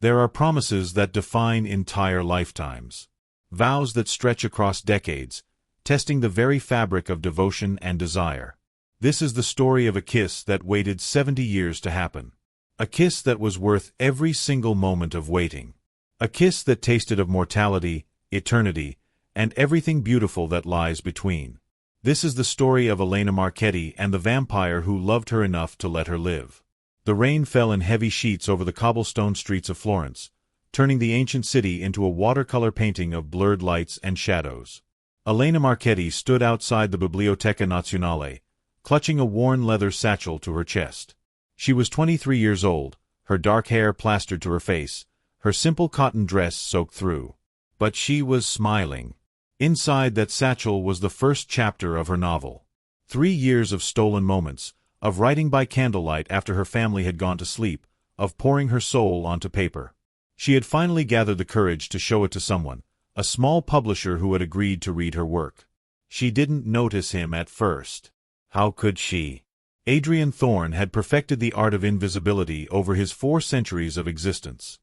There are promises that define entire lifetimes. Vows that stretch across decades, testing the very fabric of devotion and desire. This is the story of a kiss that waited 70 years to happen. A kiss that was worth every single moment of waiting. A kiss that tasted of mortality, eternity, and everything beautiful that lies between. This is the story of Elena Marchetti and the vampire who loved her enough to let her live. The rain fell in heavy sheets over the cobblestone streets of Florence, turning the ancient city into a watercolor painting of blurred lights and shadows. Elena Marchetti stood outside the Biblioteca Nazionale, clutching a worn leather satchel to her chest. She was 23 years old, her dark hair plastered to her face, her simple cotton dress soaked through. But she was smiling. Inside that satchel was the first chapter of her novel. 3 years of stolen moments, of writing by candlelight after her family had gone to sleep, of pouring her soul onto paper. She had finally gathered the courage to show it to someone, a small publisher who had agreed to read her work. She didn't notice him at first. How could she? Adrian Thorne had perfected the art of invisibility over his 4 centuries of existence.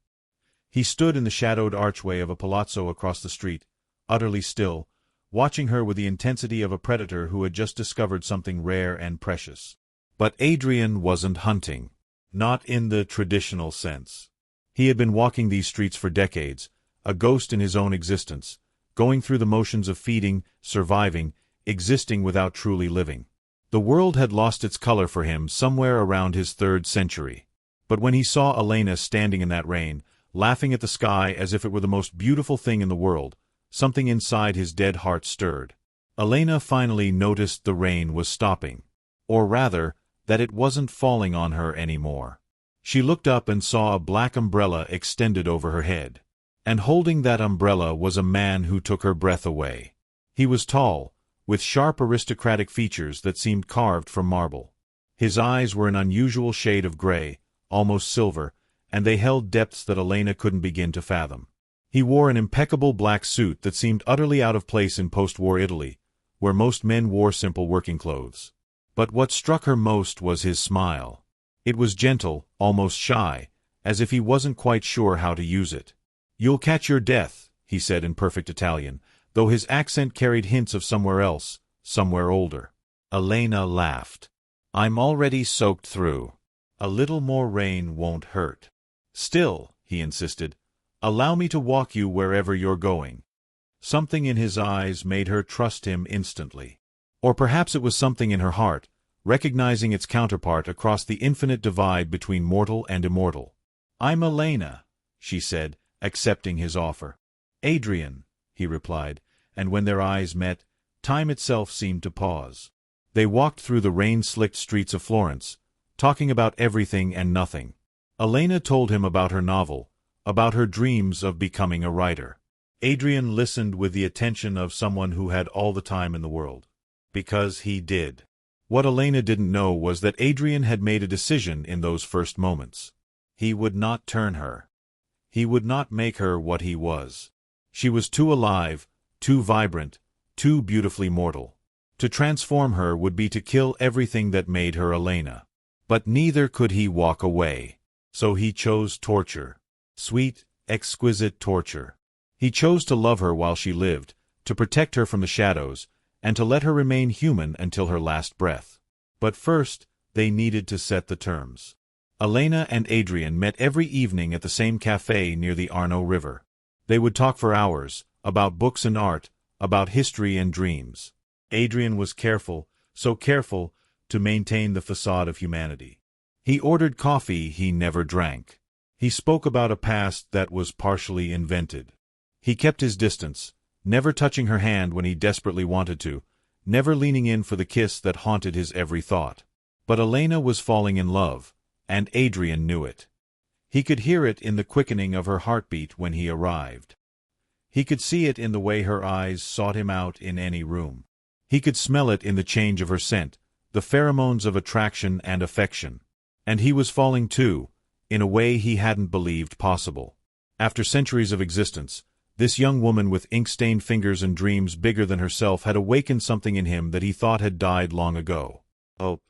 He stood in the shadowed archway of a palazzo across the street, utterly still, watching her with the intensity of a predator who had just discovered something rare and precious. But Adrian wasn't hunting. Not in the traditional sense. He had been walking these streets for decades, a ghost in his own existence, going through the motions of feeding, surviving, existing without truly living. The world had lost its color for him somewhere around his 3rd century. But when he saw Elena standing in that rain, laughing at the sky as if it were the most beautiful thing in the world, something inside his dead heart stirred. Elena finally noticed the rain was stopping. Or rather, that it wasn't falling on her anymore. She looked up and saw a black umbrella extended over her head. And holding that umbrella was a man who took her breath away. He was tall, with sharp aristocratic features that seemed carved from marble. His eyes were an unusual shade of gray, almost silver, and they held depths that Elena couldn't begin to fathom. He wore an impeccable black suit that seemed utterly out of place in post-war Italy, where most men wore simple working clothes. But what struck her most was his smile. It was gentle, almost shy, as if he wasn't quite sure how to use it. "You'll catch your death," he said in perfect Italian, though his accent carried hints of somewhere else, somewhere older. Elena laughed. "I'm already soaked through. A little more rain won't hurt." "Still," he insisted, "allow me to walk you wherever you're going." Something in his eyes made her trust him instantly. Or perhaps it was something in her heart, recognizing its counterpart across the infinite divide between mortal and immortal. "I'm Elena," she said, accepting his offer. "Adrian," he replied, and when their eyes met, time itself seemed to pause. They walked through the rain-slicked streets of Florence, talking about everything and nothing. Elena told him about her novel, about her dreams of becoming a writer. Adrian listened with the attention of someone who had all the time in the world. Because he did. What Elena didn't know was that Adrian had made a decision in those first moments. He would not turn her. He would not make her what he was. She was too alive, too vibrant, too beautifully mortal. To transform her would be to kill everything that made her Elena. But neither could he walk away. So he chose torture. Sweet, exquisite torture. He chose to love her while she lived, to protect her from the shadows, and to let her remain human until her last breath. But first, they needed to set the terms. Elena and Adrian met every evening at the same café near the Arno River. They would talk for hours, about books and art, about history and dreams. Adrian was careful, so careful, to maintain the facade of humanity. He ordered coffee he never drank. He spoke about a past that was partially invented. He kept his distance, never touching her hand when he desperately wanted to, never leaning in for the kiss that haunted his every thought. But Elena was falling in love, and Adrian knew it. He could hear it in the quickening of her heartbeat when he arrived. He could see it in the way her eyes sought him out in any room. He could smell it in the change of her scent, the pheromones of attraction and affection. And he was falling too, in a way he hadn't believed possible. After centuries of existence, this young woman with ink-stained fingers and dreams bigger than herself had awakened something in him that he thought had died long ago. Hope.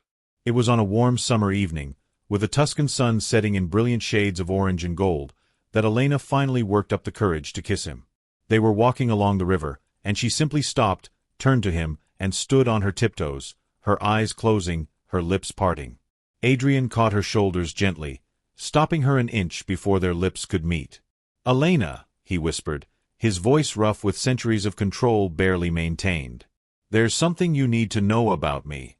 It was on a warm summer evening, with the Tuscan sun setting in brilliant shades of orange and gold, that Elena finally worked up the courage to kiss him. They were walking along the river, and she simply stopped, turned to him, and stood on her tiptoes, her eyes closing, her lips parting. Adrian caught her shoulders gently, stopping her an inch before their lips could meet. "Elena," he whispered, his voice rough with centuries of control barely maintained. "There's something you need to know about me."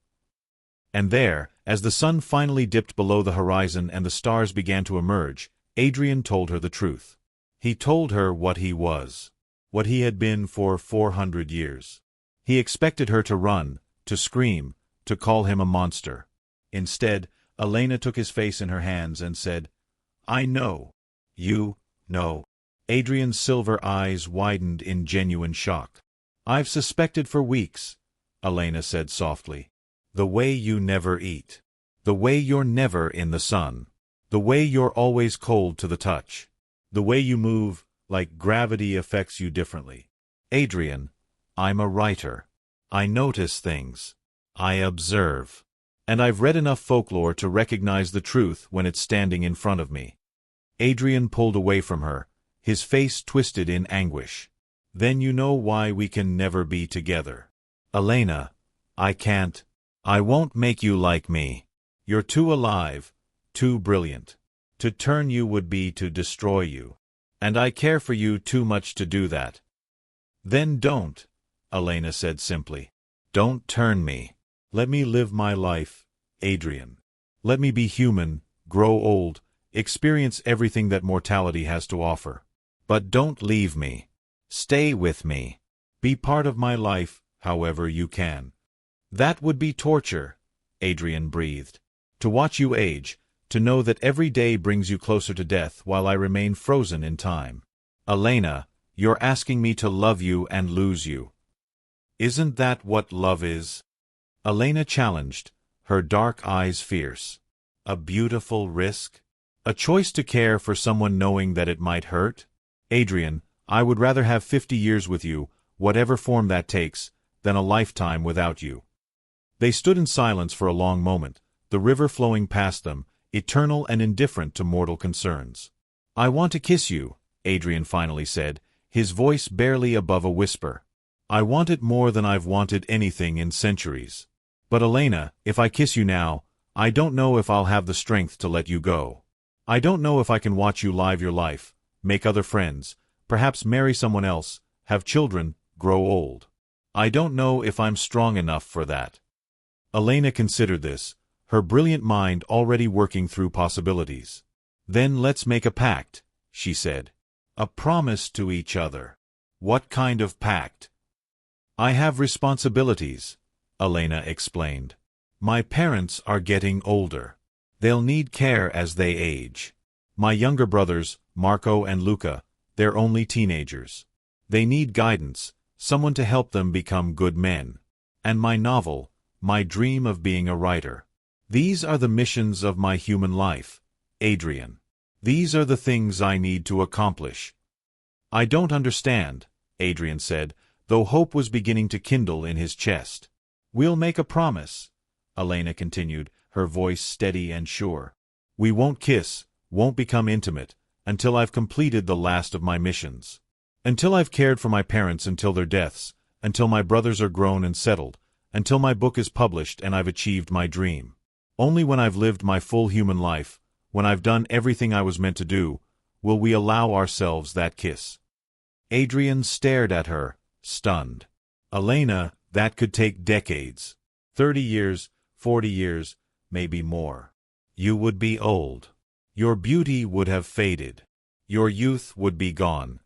And there, as the sun finally dipped below the horizon and the stars began to emerge, Adrian told her the truth. He told her what he was, what he had been for 400 years. He expected her to run, to scream, to call him a monster. Instead, Elena took his face in her hands and said, "I know. You know." Adrian's silver eyes widened in genuine shock. "I've suspected for weeks," Elena said softly. "The way you never eat. The way you're never in the sun. The way you're always cold to the touch. The way you move, like gravity affects you differently. Adrian, I'm a writer. I notice things. I observe. And I've read enough folklore to recognize the truth when it's standing in front of me." Adrian pulled away from her, his face twisted in anguish. "Then you know why we can never be together." "Elena, I can't. I won't make you like me. You're too alive, too brilliant. To turn you would be to destroy you. And I care for you too much to do that." "Then don't," Elena said simply. "Don't turn me. Let me live my life, Adrian. Let me be human, grow old, experience everything that mortality has to offer. But don't leave me. Stay with me. Be part of my life, however you can." "That would be torture," Adrian breathed. "To watch you age, to know that every day brings you closer to death while I remain frozen in time. Elena, you're asking me to love you and lose you. Isn't that what love is?" Elena challenged, her dark eyes fierce. "A beautiful risk? A choice to care for someone knowing that it might hurt? Adrian, I would rather have 50 years with you, whatever form that takes, than a lifetime without you." They stood in silence for a long moment, the river flowing past them, eternal and indifferent to mortal concerns. "I want to kiss you," Adrian finally said, his voice barely above a whisper. "I want it more than I've wanted anything in centuries. But Elena, if I kiss you now, I don't know if I'll have the strength to let you go. I don't know if I can watch you live your life, make other friends, perhaps marry someone else, have children, grow old. I don't know if I'm strong enough for that." Elena considered this, her brilliant mind already working through possibilities. "Then let's make a pact," she said. "A promise to each other." "What kind of pact?" "I have responsibilities," Elena explained. "My parents are getting older. They'll need care as they age. My younger brothers, Marco and Luca, they're only teenagers. They need guidance, someone to help them become good men. And my novel, my dream of being a writer. These are the missions of my human life, Adrian. These are the things I need to accomplish." "I don't understand," Adrian said, though hope was beginning to kindle in his chest. "We'll make a promise," Elena continued, her voice steady and sure. "We won't kiss, won't become intimate, until I've completed the last of my missions. Until I've cared for my parents until their deaths, until my brothers are grown and settled, until my book is published and I've achieved my dream. Only when I've lived my full human life, when I've done everything I was meant to do, will we allow ourselves that kiss." Adrian stared at her, stunned. "Elena, that could take decades. 30 years, 40 years, maybe more. You would be old. Your beauty would have faded. Your youth would be gone."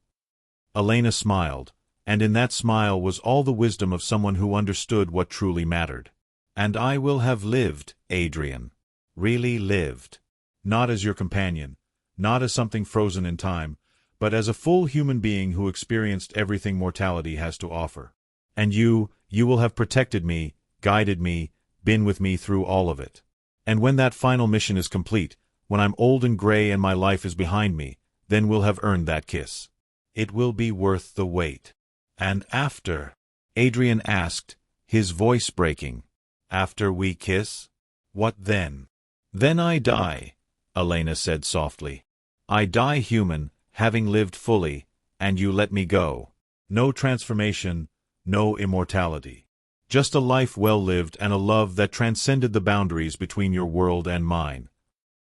Elena smiled, and in that smile was all the wisdom of someone who understood what truly mattered. "And I will have lived, Adrian. Really lived. Not as your companion, not as something frozen in time, but as a full human being who experienced everything mortality has to offer. And you will have protected me, guided me, been with me through all of it. And when that final mission is complete, when I'm old and gray and my life is behind me, then we'll have earned that kiss. It will be worth the wait." "And after?" Adrian asked, his voice breaking. "After we kiss? What then?" "Then I die," Elena said softly. "I die human, having lived fully, and you let me go. No transformation, no immortality. Just a life well lived and a love that transcended the boundaries between your world and mine.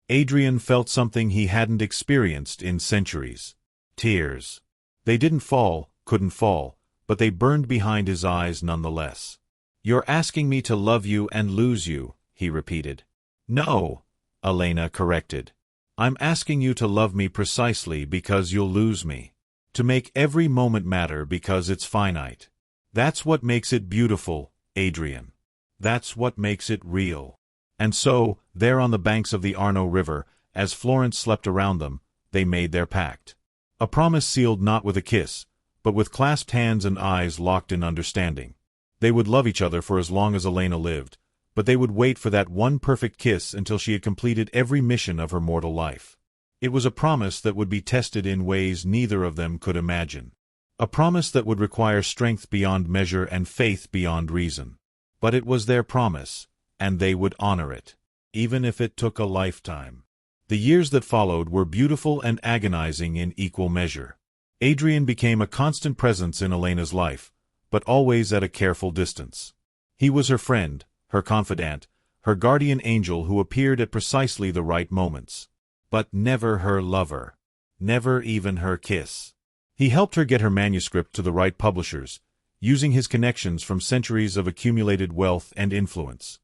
Adrian felt something he hadn't experienced in centuries. Tears. They didn't fall, couldn't fall, but they burned behind his eyes nonetheless. You're asking me to love you and lose you, he repeated. No, Elena corrected. I'm asking you to love me precisely because you'll lose me. To make every moment matter because it's finite. That's what makes it beautiful, Adrian. That's what makes it real. And so, there on the banks of the Arno River, as Florence slept around them, they made their pact. A promise sealed not with a kiss, but with clasped hands and eyes locked in understanding. They would love each other for as long as Elena lived, but they would wait for that one perfect kiss until she had completed every mission of her mortal life. It was a promise that would be tested in ways neither of them could imagine. A promise that would require strength beyond measure and faith beyond reason. But it was their promise, and they would honor it, even if it took a lifetime. The years that followed were beautiful and agonizing in equal measure. Adrian became a constant presence in Elena's life, but always at a careful distance. He was her friend, her confidant, her guardian angel who appeared at precisely the right moments. But never her lover. Never even her kiss. He helped her get her manuscript to the right publishers, using his connections from centuries of accumulated wealth and influence.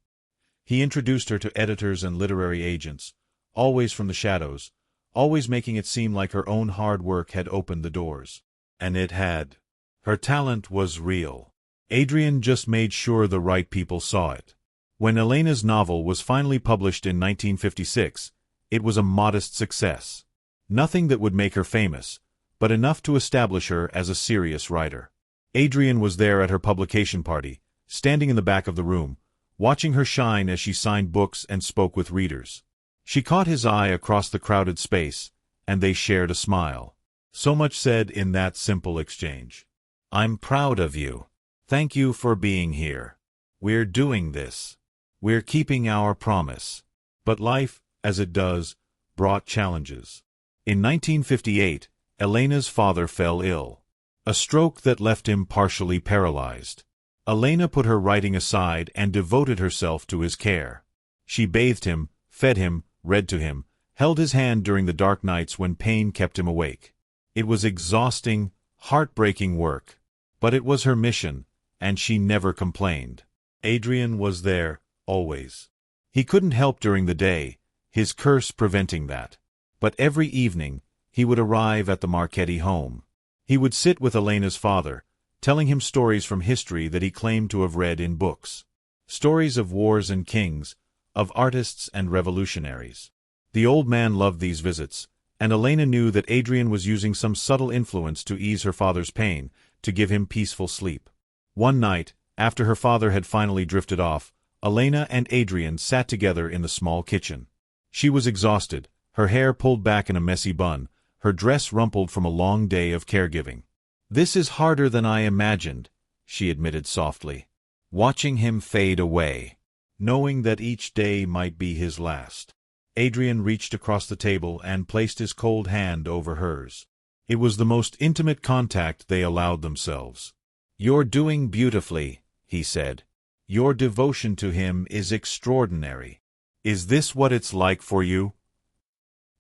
He introduced her to editors and literary agents, always from the shadows, always making it seem like her own hard work had opened the doors. And it had. Her talent was real. Adrian just made sure the right people saw it. When Elena's novel was finally published in 1956, it was a modest success. Nothing that would make her famous, but enough to establish her as a serious writer. Adrian was there at her publication party, standing in the back of the room, watching her shine as she signed books and spoke with readers. She caught his eye across the crowded space, and they shared a smile. So much said in that simple exchange. I'm proud of you. Thank you for being here. We're doing this. We're keeping our promise. But life, as it does, brought challenges. In 1958, Elena's father fell ill. A stroke that left him partially paralyzed. Elena put her writing aside and devoted herself to his care. She bathed him, fed him, read to him, held his hand during the dark nights when pain kept him awake. It was exhausting, heartbreaking work. But it was her mission, and she never complained. Adrian was there, always. He couldn't help during the day, his curse preventing that. But every evening, he would arrive at the Marchetti home. He would sit with Elena's father, telling him stories from history that he claimed to have read in books. Stories of wars and kings, of artists and revolutionaries. The old man loved these visits, and Elena knew that Adrian was using some subtle influence to ease her father's pain, to give him peaceful sleep. One night, after her father had finally drifted off, Elena and Adrian sat together in the small kitchen. She was exhausted, her hair pulled back in a messy bun, her dress rumpled from a long day of caregiving. "This is harder than I imagined," she admitted softly. Watching him fade away, knowing that each day might be his last. Adrian reached across the table and placed his cold hand over hers. It was the most intimate contact they allowed themselves. "You're doing beautifully," he said. "Your devotion to him is extraordinary. Is this what it's like for you?"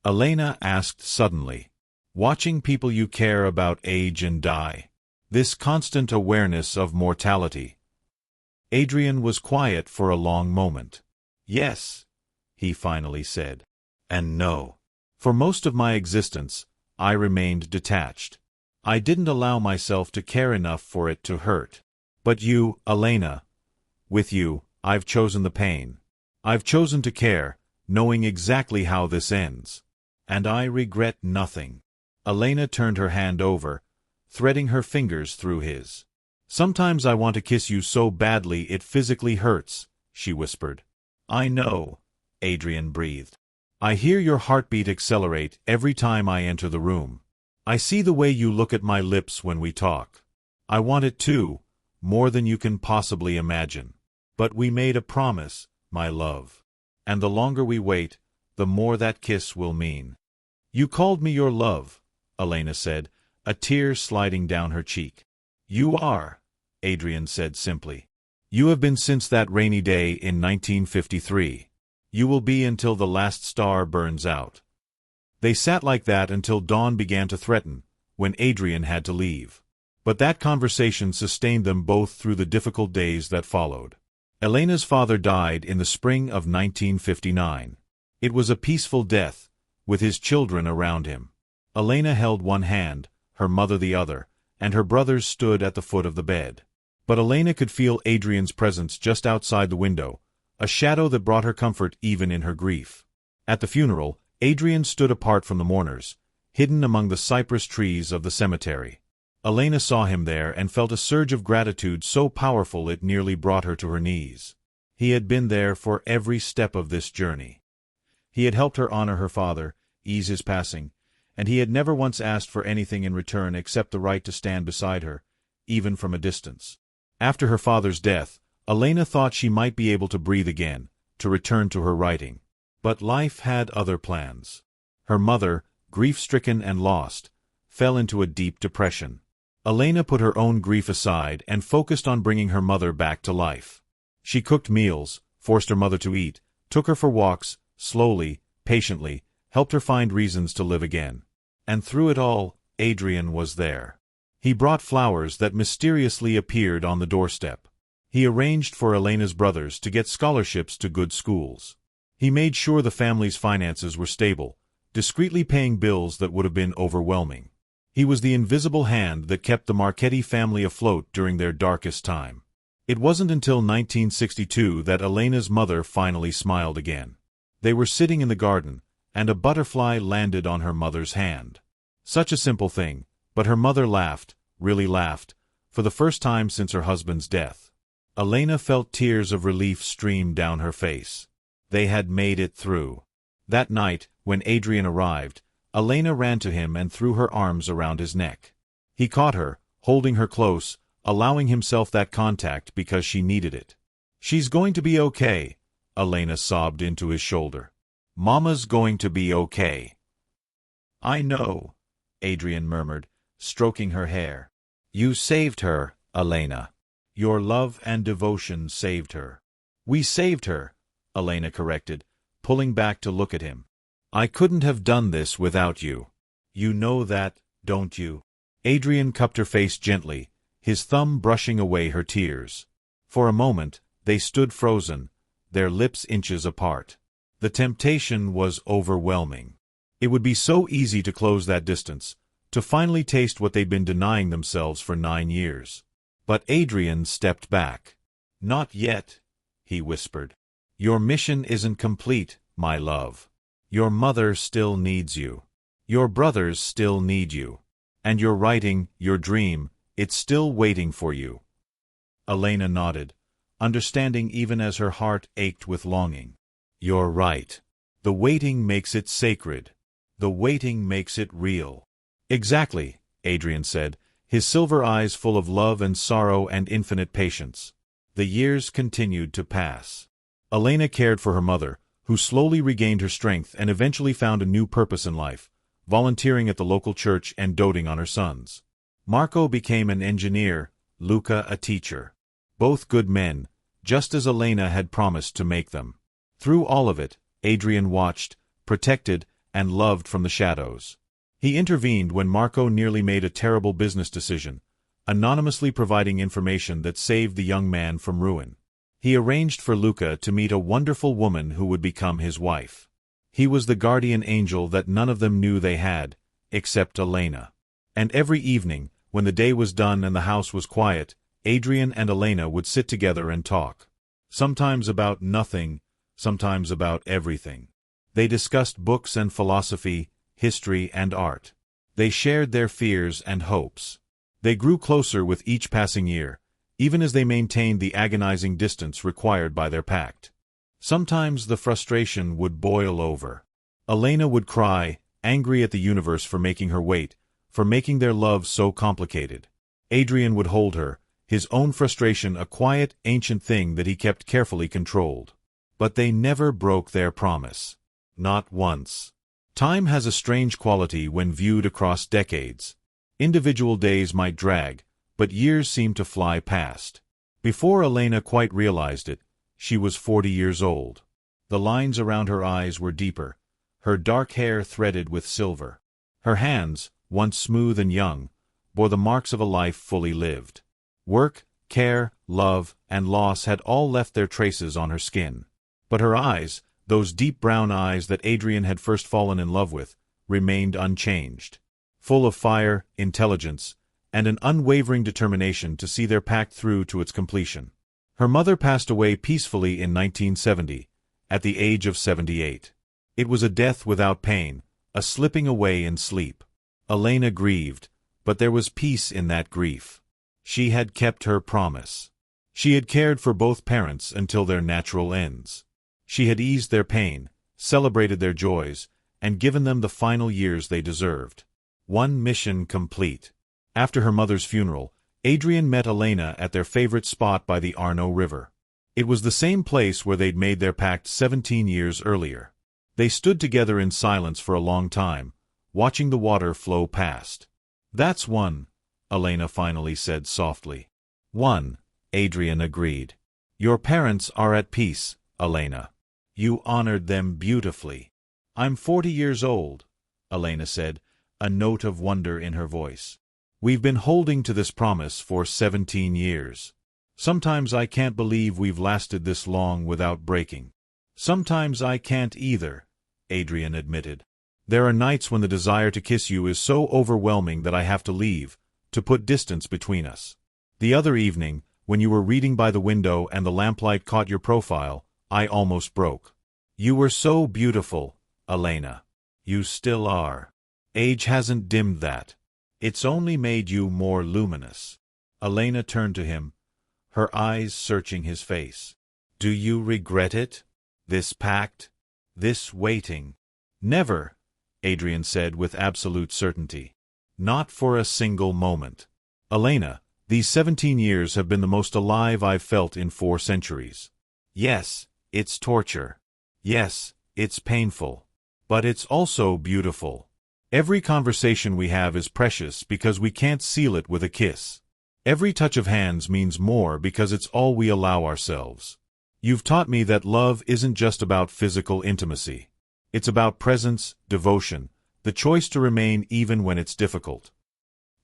Elena asked suddenly. "Watching people you care about age and die. This constant awareness of mortality." Adrian was quiet for a long moment. "Yes," he finally said. "And no. For most of my existence, I remained detached. I didn't allow myself to care enough for it to hurt. But you, Elena, with you, I've chosen the pain. I've chosen to care, knowing exactly how this ends. And I regret nothing." Elena turned her hand over, threading her fingers through his. "Sometimes I want to kiss you so badly it physically hurts," she whispered. "I know," Adrian breathed. "I hear your heartbeat accelerate every time I enter the room. I see the way you look at my lips when we talk. I want it too, more than you can possibly imagine. But we made a promise, my love. And the longer we wait, the more that kiss will mean. You called me your love, Elena said, a tear sliding down her cheek. You are, Adrian said simply. You have been since that rainy day in 1953. You will be until the last star burns out. They sat like that until dawn began to threaten, when Adrian had to leave. But that conversation sustained them both through the difficult days that followed. Elena's father died in the spring of 1959. It was a peaceful death, with his children around him. Elena held one hand, her mother the other, and her brothers stood at the foot of the bed. But Elena could feel Adrian's presence just outside the window, a shadow that brought her comfort even in her grief. At the funeral, Adrian stood apart from the mourners, hidden among the cypress trees of the cemetery. Elena saw him there and felt a surge of gratitude so powerful it nearly brought her to her knees. He had been there for every step of this journey. He had helped her honor her father, ease his passing, and he had never once asked for anything in return except the right to stand beside her, even from a distance. After her father's death, Elena thought she might be able to breathe again, to return to her writing. But life had other plans. Her mother, grief-stricken and lost, fell into a deep depression. Elena put her own grief aside and focused on bringing her mother back to life. She cooked meals, forced her mother to eat, took her for walks, slowly, patiently, helped her find reasons to live again. And through it all, Adrian was there. He brought flowers that mysteriously appeared on the doorstep. He arranged for Elena's brothers to get scholarships to good schools. He made sure the family's finances were stable, discreetly paying bills that would have been overwhelming. He was the invisible hand that kept the Marchetti family afloat during their darkest time. It wasn't until 1962 that Elena's mother finally smiled again. They were sitting in the garden, and a butterfly landed on her mother's hand. Such a simple thing, but her mother laughed, really laughed, for the first time since her husband's death. Elena felt tears of relief stream down her face. They had made it through. That night, when Adrian arrived, Elena ran to him and threw her arms around his neck. He caught her, holding her close, allowing himself that contact because she needed it. "She's going to be okay," Elena sobbed into his shoulder. "Mama's going to be okay." "I know," Adrian murmured, stroking her hair. "You saved her, Elena. Your love and devotion saved her." "We saved her," Elena corrected, pulling back to look at him. "I couldn't have done this without you. You know that, don't you?" Adrian cupped her face gently, his thumb brushing away her tears. For a moment, they stood frozen, their lips inches apart. The temptation was overwhelming. It would be so easy to close that distance, to finally taste what they'd been denying themselves for 9 years. But Adrian stepped back. "Not yet," he whispered. "Your mission isn't complete, my love. Your mother still needs you. Your brothers still need you. And your writing, your dream, it's still waiting for you." Elena nodded, understanding even as her heart ached with longing. "You're right. The waiting makes it sacred. The waiting makes it real." "Exactly," Adrian said, his silver eyes full of love and sorrow and infinite patience. The years continued to pass. Elena cared for her mother, who slowly regained her strength and eventually found a new purpose in life, volunteering at the local church and doting on her sons. Marco became an engineer, Luca a teacher. Both good men, just as Elena had promised to make them. Through all of it, Adrian watched, protected, and loved from the shadows. He intervened when Marco nearly made a terrible business decision, anonymously providing information that saved the young man from ruin. He arranged for Luca to meet a wonderful woman who would become his wife. He was the guardian angel that none of them knew they had, except Elena. And every evening, when the day was done and the house was quiet, Adrian and Elena would sit together and talk. Sometimes about nothing, sometimes about everything. They discussed books and philosophy, history and art. They shared their fears and hopes. They grew closer with each passing year, even as they maintained the agonizing distance required by their pact. Sometimes the frustration would boil over. Elena would cry, angry at the universe for making her wait, for making their love so complicated. Adrian would hold her, his own frustration a quiet, ancient thing that he kept carefully controlled. But they never broke their promise. Not once. Time has a strange quality when viewed across decades. Individual days might drag, but years seem to fly past. Before Elena quite realized it, she was 40 years old. The lines around her eyes were deeper, her dark hair threaded with silver. Her hands, once smooth and young, bore the marks of a life fully lived. Work, care, love, and loss had all left their traces on her skin. But her eyes, those deep brown eyes that Adrian had first fallen in love with, remained unchanged. Full of fire, intelligence, and an unwavering determination to see their pact through to its completion. Her mother passed away peacefully in 1970, at the age of 78. It was a death without pain, a slipping away in sleep. Elena grieved, but there was peace in that grief. She had kept her promise. She had cared for both parents until their natural ends. She had eased their pain, celebrated their joys, and given them the final years they deserved. One mission complete. After her mother's funeral, Adrian met Elena at their favorite spot by the Arno River. It was the same place where they'd made their pact 17 years earlier. They stood together in silence for a long time, watching the water flow past. "That's one," Elena finally said softly. "One," Adrian agreed. "Your parents are at peace, Elena. You honored them beautifully." "I'm 40 years old," Elena said, a note of wonder in her voice. "We've been holding to this promise for 17 years. Sometimes I can't believe we've lasted this long without breaking." "Sometimes I can't either," Adrian admitted. "There are nights when the desire to kiss you is so overwhelming that I have to leave, to put distance between us. The other evening, when you were reading by the window and the lamplight caught your profile, I almost broke. You were so beautiful, Elena. You still are. Age hasn't dimmed that. It's only made you more luminous." Elena turned to him, her eyes searching his face. "Do you regret it? This pact? This waiting?" "Never," Adrian said with absolute certainty. "Not for a single moment. Elena, these 17 years have been the most alive I've felt in 4 centuries. Yes, it's torture. Yes, it's painful. But it's also beautiful. Every conversation we have is precious because we can't seal it with a kiss. Every touch of hands means more because it's all we allow ourselves. You've taught me that love isn't just about physical intimacy. It's about presence, devotion, the choice to remain even when it's difficult."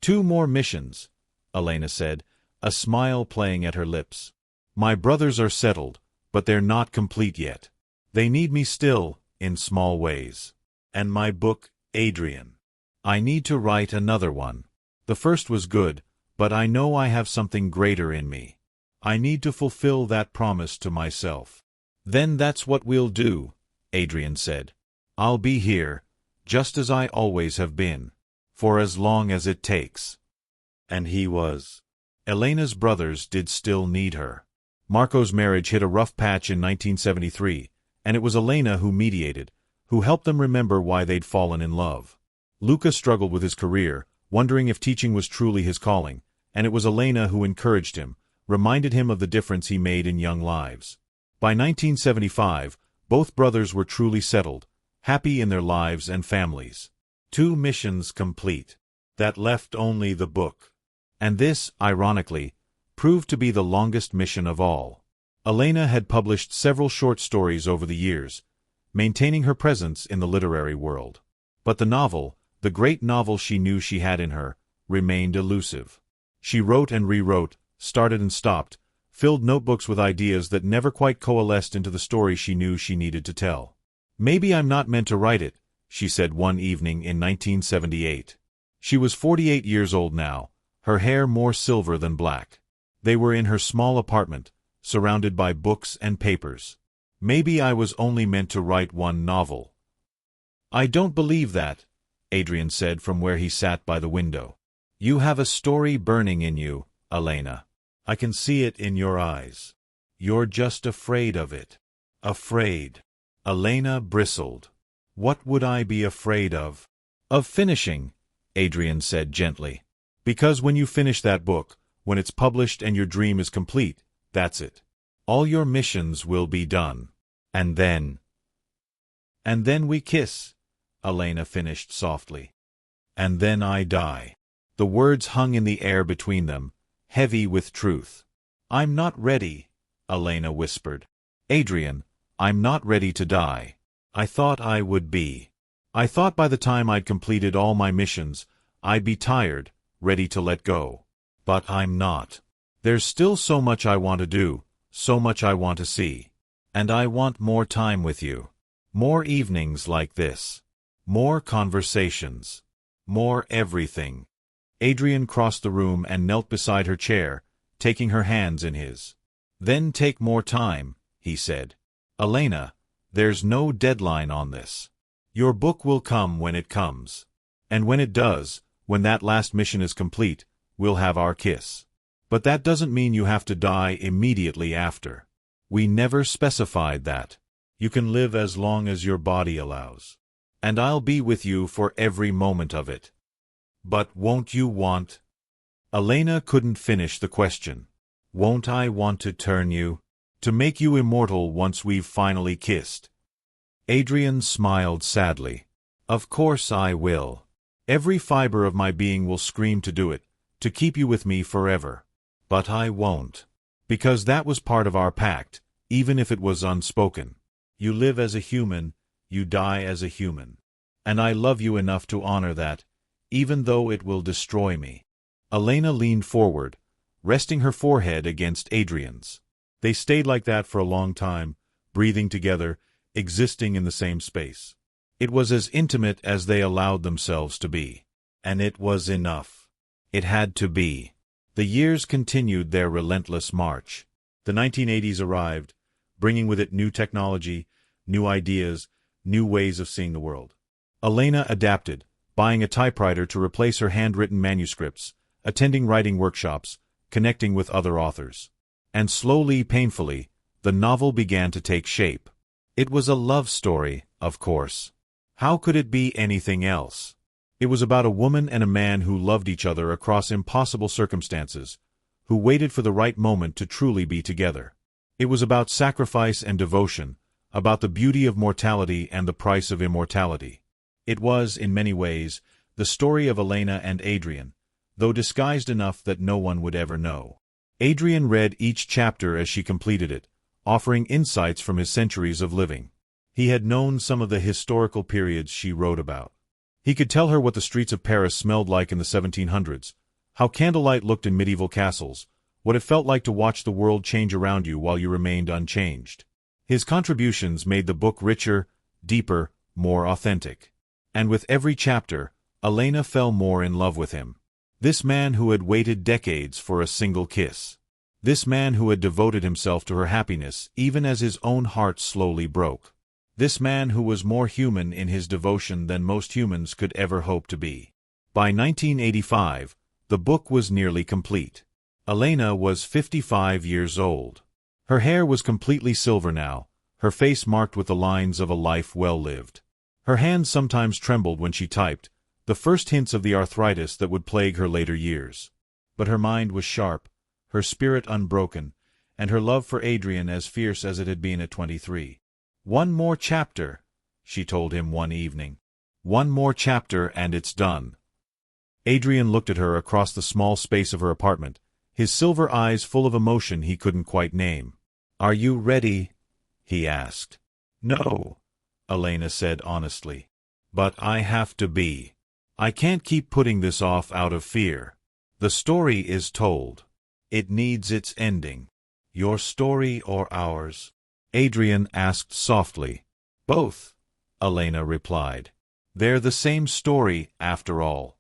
"2 more missions," Elena said, a smile playing at her lips. "My brothers are settled, but they're not complete yet. They need me still, in small ways. And my book, Adrian. I need to write another one. The first was good, but I know I have something greater in me. I need to fulfill that promise to myself." "Then that's what we'll do," Adrian said. "I'll be here, just as I always have been, for as long as it takes." And he was. Elena's brothers did still need her. Marco's marriage hit a rough patch in 1973, and it was Elena who mediated, who helped them remember why they'd fallen in love. Luca struggled with his career, wondering if teaching was truly his calling, and it was Elena who encouraged him, reminded him of the difference he made in young lives. By 1975, both brothers were truly settled, happy in their lives and families. 2 missions complete. That left only the book. And this, ironically, proved to be the longest mission of all. Elena had published several short stories over the years, maintaining her presence in the literary world. But the novel, the great novel she knew she had in her, remained elusive. She wrote and rewrote, started and stopped, filled notebooks with ideas that never quite coalesced into the story she knew she needed to tell. "Maybe I'm not meant to write it," she said one evening in 1978. She was 48 years old now, her hair more silver than black. They were in her small apartment, surrounded by books and papers. "Maybe I was only meant to write one novel." "I don't believe that," Adrian said from where he sat by the window. "You have a story burning in you, Elena. I can see it in your eyes. You're just afraid of it." "Afraid?" Elena bristled. "What would I be afraid of?" "Of finishing," Adrian said gently. "Because when you finish that book, when it's published and your dream is complete, that's it. All your missions will be done. And then we kiss," Elena finished softly. And then I die. The words hung in the air between them, heavy with truth. I'm not ready, Elena whispered. Adrian, I'm not ready to die. I thought I would be. I thought by the time I'd completed all my missions, I'd be tired, ready to let go. But I'm not. There's still so much I want to do, so much I want to see. And I want more time with you. More evenings like this. More conversations. More everything. Adrian crossed the room and knelt beside her chair, taking her hands in his. Then take more time, he said. Elena, there's no deadline on this. Your book will come when it comes. And when it does, when that last mission is complete, we'll have our kiss. But that doesn't mean you have to die immediately after. We never specified that. You can live as long as your body allows. And I'll be with you for every moment of it. But won't you want? Elena couldn't finish the question. Won't I want to turn you? To make you immortal once we've finally kissed? Adrian smiled sadly. Of course I will. Every fiber of my being will scream to do it, to keep you with me forever. But I won't. Because that was part of our pact, even if it was unspoken. You live as a human, you die as a human. And I love you enough to honor that, even though it will destroy me. Elena leaned forward, resting her forehead against Adrian's. They stayed like that for a long time, breathing together, existing in the same space. It was as intimate as they allowed themselves to be. And it was enough. It had to be. The years continued their relentless march. The 1980s arrived, bringing with it new technology, new ideas, new ways of seeing the world. Elena adapted, buying a typewriter to replace her handwritten manuscripts, attending writing workshops, connecting with other authors. And slowly, painfully, the novel began to take shape. It was a love story, of course. How could it be anything else? It was about a woman and a man who loved each other across impossible circumstances, who waited for the right moment to truly be together. It was about sacrifice and devotion, about the beauty of mortality and the price of immortality. It was, in many ways, the story of Elena and Adrian, though disguised enough that no one would ever know. Adrian read each chapter as she completed it, offering insights from his centuries of living. He had known some of the historical periods she wrote about. He could tell her what the streets of Paris smelled like in the 1700s, how candlelight looked in medieval castles, what it felt like to watch the world change around you while you remained unchanged. His contributions made the book richer, deeper, more authentic. And with every chapter, Elena fell more in love with him. This man who had waited decades for a single kiss. This man who had devoted himself to her happiness even as his own heart slowly broke. This man who was more human in his devotion than most humans could ever hope to be. By 1985, the book was nearly complete. Elena was 55 years old. Her hair was completely silver now, her face marked with the lines of a life well lived. Her hands sometimes trembled when she typed, the first hints of the arthritis that would plague her later years. But her mind was sharp, her spirit unbroken, and her love for Adrian as fierce as it had been at 23. One more chapter, she told him one evening. One more chapter and it's done. Adrian looked at her across the small space of her apartment, his silver eyes full of emotion he couldn't quite name. Are you ready? He asked. No, Elena said honestly. But I have to be. I can't keep putting this off out of fear. The story is told. It needs its ending. Your story or ours? Adrian asked softly. Both, Elena replied. They're the same story, after all.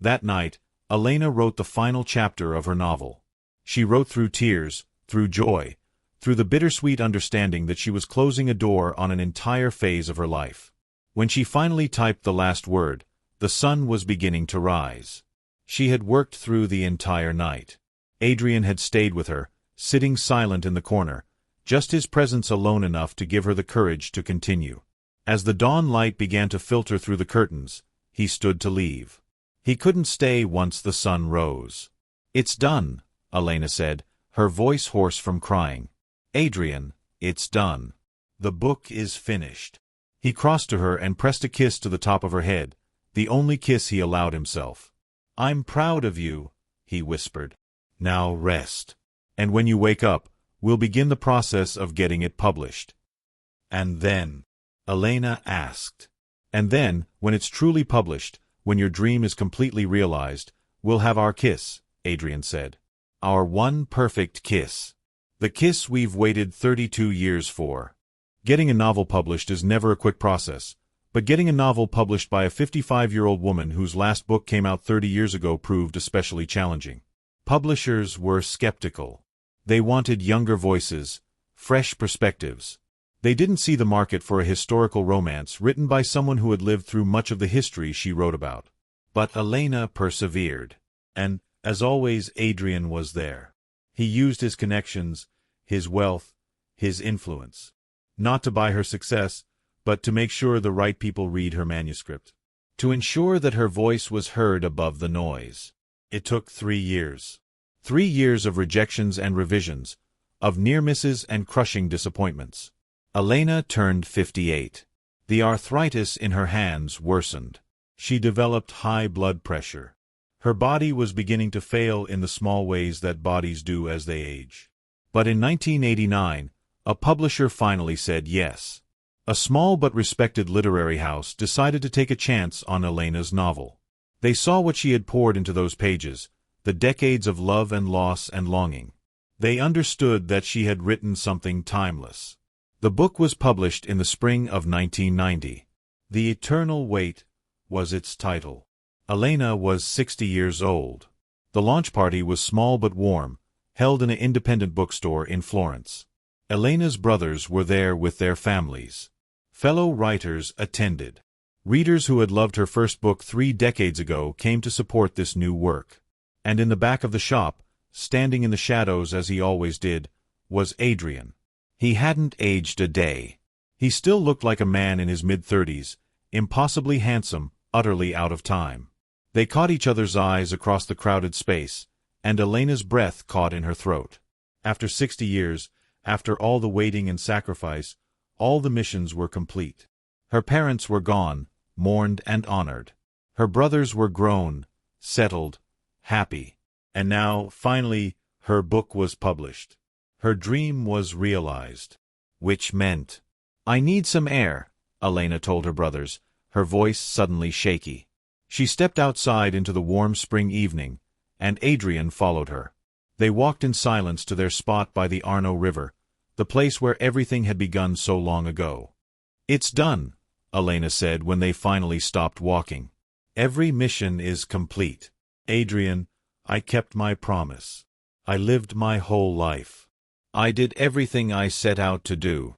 That night, Elena wrote the final chapter of her novel. She wrote through tears, through joy, through the bittersweet understanding that she was closing a door on an entire phase of her life. When she finally typed the last word, the sun was beginning to rise. She had worked through the entire night. Adrian had stayed with her, sitting silent in the corner, just his presence alone enough to give her the courage to continue. As the dawn light began to filter through the curtains, he stood to leave. He couldn't stay once the sun rose. It's done, Elena said, her voice hoarse from crying. Adrian, it's done. The book is finished. He crossed to her and pressed a kiss to the top of her head, the only kiss he allowed himself. "I'm proud of you," he whispered. "Now rest. And when you wake up, we'll begin the process of getting it published." "And then?" Elena asked. "And then, when it's truly published, when your dream is completely realized, we'll have our kiss," Adrian said. "Our one perfect kiss. The kiss we've waited 32 years for." Getting a novel published is never a quick process, but getting a novel published by a 55-year-old woman whose last book came out 30 years ago proved especially challenging. Publishers were skeptical. They wanted younger voices, fresh perspectives. They didn't see the market for a historical romance written by someone who had lived through much of the history she wrote about. But Elena persevered. And, as always, Adrian was there. He used his connections, his wealth, his influence. Not to buy her success, but to make sure the right people read her manuscript. To ensure that her voice was heard above the noise. It took 3 years. 3 years of rejections and revisions, of near misses and crushing disappointments. Elena turned 58. The arthritis in her hands worsened. She developed high blood pressure. Her body was beginning to fail in the small ways that bodies do as they age. But in 1989, a publisher finally said yes. A small but respected literary house decided to take a chance on Elena's novel. They saw what she had poured into those pages, the decades of love and loss and longing. They understood that she had written something timeless. The book was published in the spring of 1990. The Eternal Wait was its title. Elena was 60 years old. The launch party was small but warm, held in an independent bookstore in Florence. Elena's brothers were there with their families. Fellow writers attended. Readers who had loved her first book 3 decades ago came to support this new work. And in the back of the shop, standing in the shadows as he always did, was Adrian. He hadn't aged a day. He still looked like a man in his mid-30s, impossibly handsome, utterly out of time. They caught each other's eyes across the crowded space, and Elena's breath caught in her throat. After 60 years, after all the waiting and sacrifice, all the missions were complete. Her parents were gone, mourned and honored. Her brothers were grown, settled, happy. And now, finally, her book was published. Her dream was realized. Which meant, "I need some air," Elena told her brothers, her voice suddenly shaky. She stepped outside into the warm spring evening, and Adrian followed her. They walked in silence to their spot by the Arno River, the place where everything had begun so long ago. "It's done," Elena said when they finally stopped walking. "Every mission is complete. Adrian, I kept my promise. I lived my whole life. I did everything I set out to do."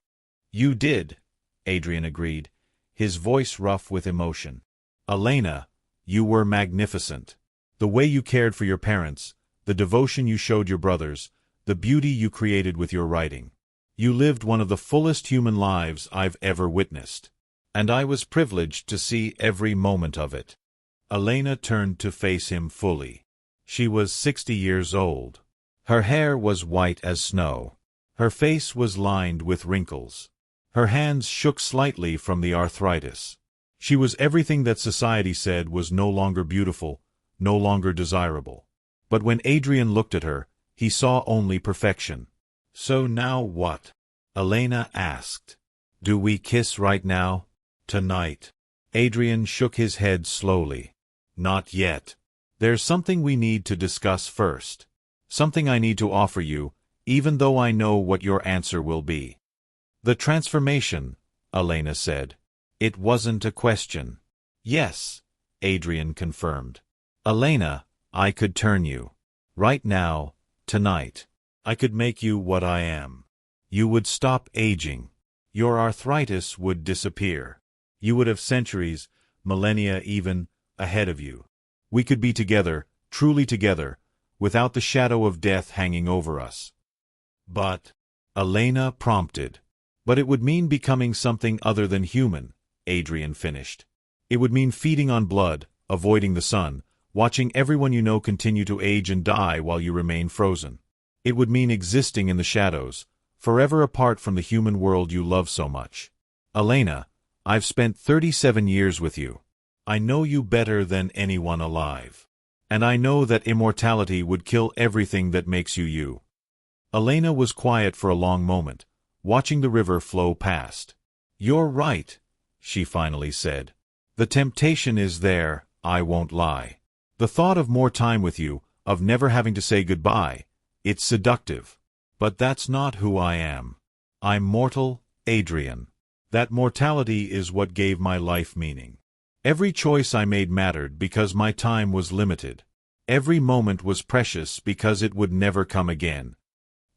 "You did," Adrian agreed, his voice rough with emotion. "Elena, you were magnificent. The way you cared for your parents, the devotion you showed your brothers, the beauty you created with your writing. You lived one of the fullest human lives I've ever witnessed. And I was privileged to see every moment of it." Elena turned to face him fully. She was 60 years old. Her hair was white as snow. Her face was lined with wrinkles. Her hands shook slightly from the arthritis. She was everything that society said was no longer beautiful, no longer desirable. But when Adrian looked at her, he saw only perfection. "So now what?" Elena asked. "Do we kiss right now? Tonight?" Adrian shook his head slowly. "Not yet. There's something we need to discuss first. Something I need to offer you, even though I know what your answer will be." "The transformation," Elena said. It wasn't a question. "Yes," Adrian confirmed. "Elena, I could turn you. Right now, tonight. I could make you what I am. You would stop aging. Your arthritis would disappear. You would have centuries, millennia even, ahead of you. We could be together, truly together, without the shadow of death hanging over us." "But," Elena prompted. "But it would mean becoming something other than human," Adrian finished. "It would mean feeding on blood, avoiding the sun, watching everyone you know continue to age and die while you remain frozen. It would mean existing in the shadows, forever apart from the human world you love so much. Elena, I've spent 37 years with you. I know you better than anyone alive. And I know that immortality would kill everything that makes you you. Elena was quiet for a long moment, watching the river flow past. You're right, she finally said. The temptation is there, I won't lie. The thought of more time with you, of never having to say goodbye, it's seductive. But that's not who I am. I'm mortal, Adrian. That mortality is what gave my life meaning. Every choice I made mattered because my time was limited. Every moment was precious because it would never come again.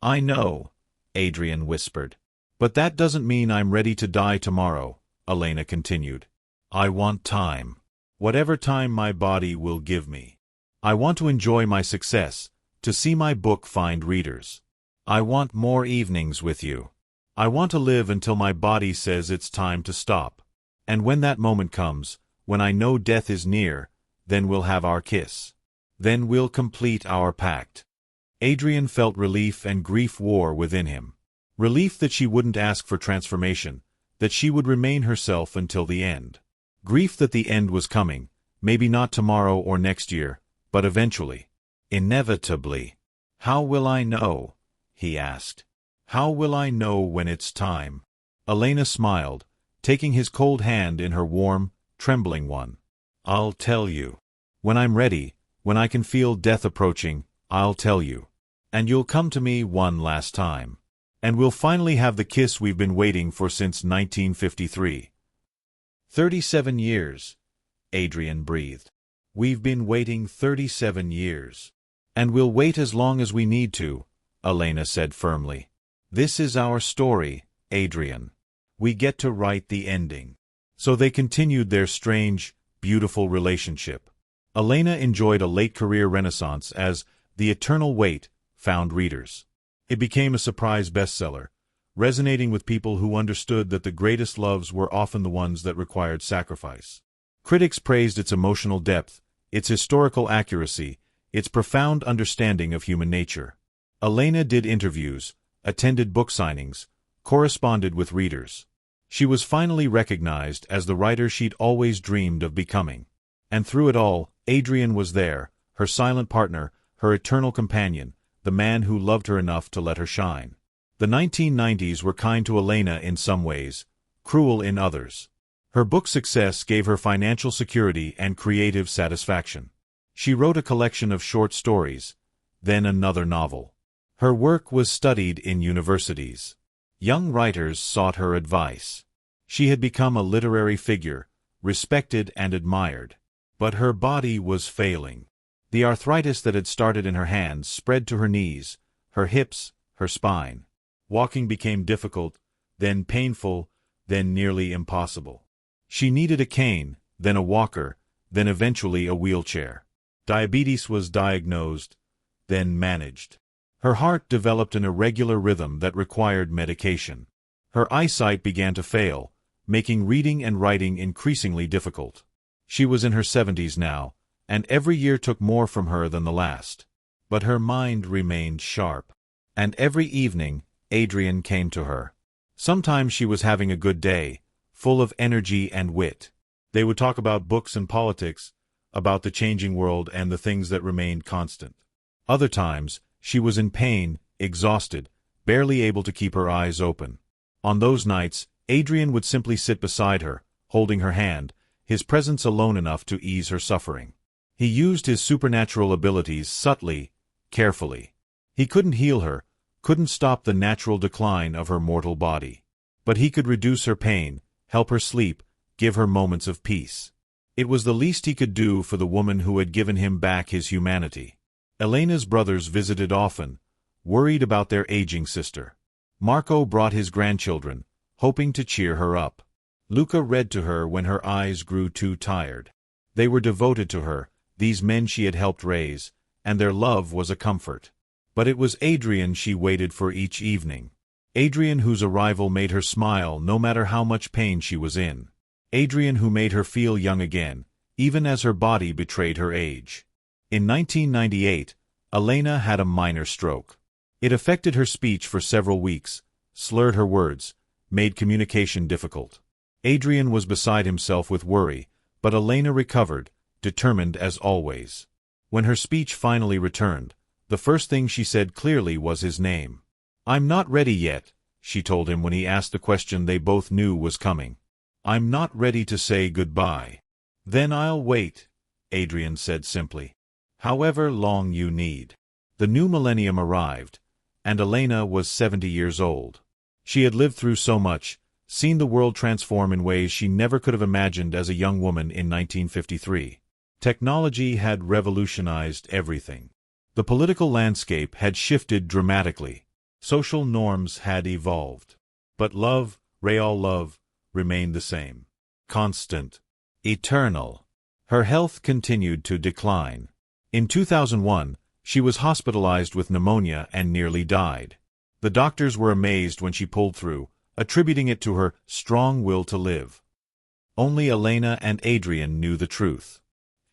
I know, Adrian whispered. But that doesn't mean I'm ready to die tomorrow, Elena continued. I want time. Whatever time my body will give me. I want to enjoy my success, to see my book find readers. I want more evenings with you. I want to live until my body says it's time to stop. And when that moment comes, when I know death is near, then we'll have our kiss. Then we'll complete our pact. Adrian felt relief and grief war within him. Relief that she wouldn't ask for transformation, that she would remain herself until the end. Grief that the end was coming, maybe not tomorrow or next year, but eventually. Inevitably. How will I know? He asked. How will I know when it's time? Elena smiled, taking his cold hand in her warm, trembling one. I'll tell you. When I'm ready, when I can feel death approaching, I'll tell you. And you'll come to me one last time. And we'll finally have the kiss we've been waiting for since 1953. 37 years, Adrian breathed. We've been waiting 37 years. And we'll wait as long as we need to, Elena said firmly. This is our story, Adrian. We get to write the ending. So they continued their strange, beautiful relationship. Elena enjoyed a late career renaissance as The Eternal Wait found readers. It became a surprise bestseller, resonating with people who understood that the greatest loves were often the ones that required sacrifice. Critics praised its emotional depth, its historical accuracy, its profound understanding of human nature. Elena did interviews, attended book signings, corresponded with readers. She was finally recognized as the writer she'd always dreamed of becoming. And through it all, Adrian was there, her silent partner, her eternal companion, the man who loved her enough to let her shine. The 1990s were kind to Elena in some ways, cruel in others. Her book success gave her financial security and creative satisfaction. She wrote a collection of short stories, then another novel. Her work was studied in universities. Young writers sought her advice. She had become a literary figure, respected and admired. But her body was failing. The arthritis that had started in her hands spread to her knees, her hips, her spine. Walking became difficult, then painful, then nearly impossible. She needed a cane, then a walker, then eventually a wheelchair. Diabetes was diagnosed, then managed. Her heart developed an irregular rhythm that required medication. Her eyesight began to fail, making reading and writing increasingly difficult. She was in her 70s now, and every year took more from her than the last. But her mind remained sharp. And every evening, Adrian came to her. Sometimes she was having a good day, full of energy and wit. They would talk about books and politics, about the changing world and the things that remained constant. Other times, she was in pain, exhausted, barely able to keep her eyes open. On those nights, Adrian would simply sit beside her, holding her hand, his presence alone enough to ease her suffering. He used his supernatural abilities subtly, carefully. He couldn't heal her, couldn't stop the natural decline of her mortal body. But he could reduce her pain, help her sleep, give her moments of peace. It was the least he could do for the woman who had given him back his humanity. Elena's brothers visited often, worried about their aging sister. Marco brought his grandchildren, hoping to cheer her up. Luca read to her when her eyes grew too tired. They were devoted to her, these men she had helped raise, and their love was a comfort. But it was Adrian she waited for each evening. Adrian whose arrival made her smile no matter how much pain she was in. Adrian who made her feel young again, even as her body betrayed her age. In 1998, Elena had a minor stroke. It affected her speech for several weeks, slurred her words, made communication difficult. Adrian was beside himself with worry, but Elena recovered, determined as always. When her speech finally returned, the first thing she said clearly was his name. "I'm not ready yet," she told him when he asked the question they both knew was coming. "I'm not ready to say goodbye." "Then I'll wait," Adrian said simply. "However long you need." The new millennium arrived, and Elena was 70 years old. She had lived through so much, seen the world transform in ways she never could have imagined as a young woman in 1953. Technology had revolutionized everything. The political landscape had shifted dramatically. Social norms had evolved. But love, real love, remained the same. Constant. Eternal. Her health continued to decline. In 2001, she was hospitalized with pneumonia and nearly died. The doctors were amazed when she pulled through, attributing it to her strong will to live. Only Elena and Adrian knew the truth.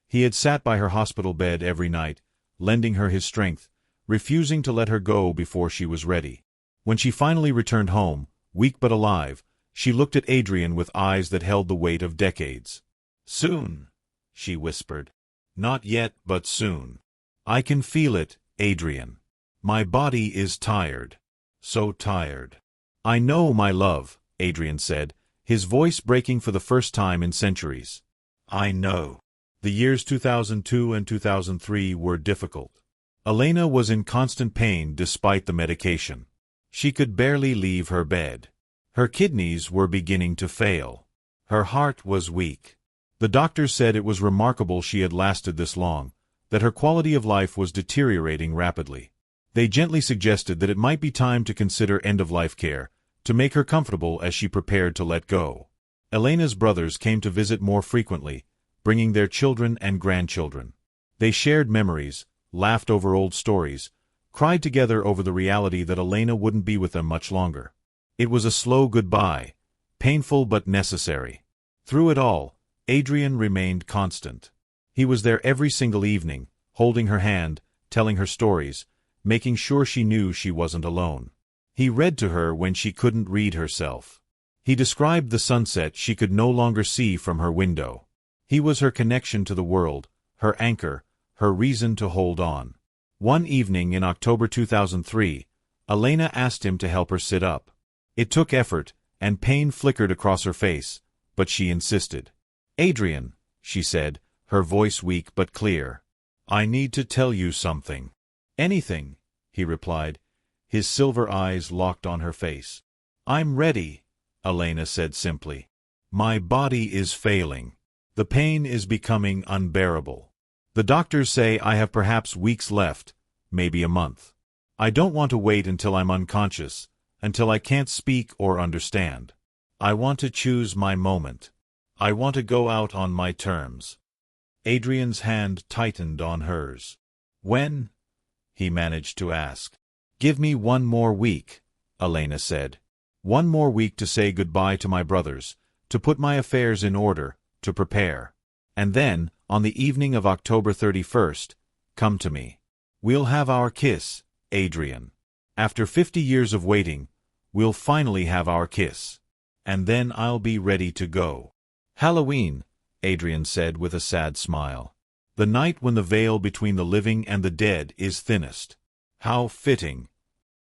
He had sat by her hospital bed every night, lending her his strength, refusing to let her go before she was ready. When she finally returned home, weak but alive, she looked at Adrian with eyes that held the weight of decades. "Soon," she whispered. "Not yet, but soon. I can feel it, Adrian. My body is tired. So tired." "I know, my love," Adrian said, his voice breaking for the first time in centuries. "I know." The years 2002 and 2003 were difficult. Elena was in constant pain despite the medication. She could barely leave her bed. Her kidneys were beginning to fail. Her heart was weak. The doctors said it was remarkable she had lasted this long, that her quality of life was deteriorating rapidly. They gently suggested that it might be time to consider end-of-life care, to make her comfortable as she prepared to let go. Elena's brothers came to visit more frequently, bringing their children and grandchildren. They shared memories, laughed over old stories, cried together over the reality that Elena wouldn't be with them much longer. It was a slow goodbye, painful but necessary. Through it all, Adrian remained constant. He was there every single evening, holding her hand, telling her stories, making sure she knew she wasn't alone. He read to her when she couldn't read herself. He described the sunset she could no longer see from her window. He was her connection to the world, her anchor, her reason to hold on. One evening in October 2003, Elena asked him to help her sit up. It took effort, and pain flickered across her face, but she insisted. "Adrian," she said, her voice weak but clear. "I need to tell you something." "Anything," he replied, his silver eyes locked on her face. "I'm ready," Elena said simply. "My body is failing. The pain is becoming unbearable. The doctors say I have perhaps weeks left, maybe a month. I don't want to wait until I'm unconscious, until I can't speak or understand. I want to choose my moment. I want to go out on my terms." Adrian's hand tightened on hers. "When?" he managed to ask. "Give me one more week," Elena said. "One more week to say goodbye to my brothers, to put my affairs in order, to prepare. And then, on the evening of October 31st, come to me. We'll have our kiss, Adrian. After 50 years of waiting, we'll finally have our kiss. And then I'll be ready to go." "Halloween," Adrian said with a sad smile. "The night when the veil between the living and the dead is thinnest." "How fitting."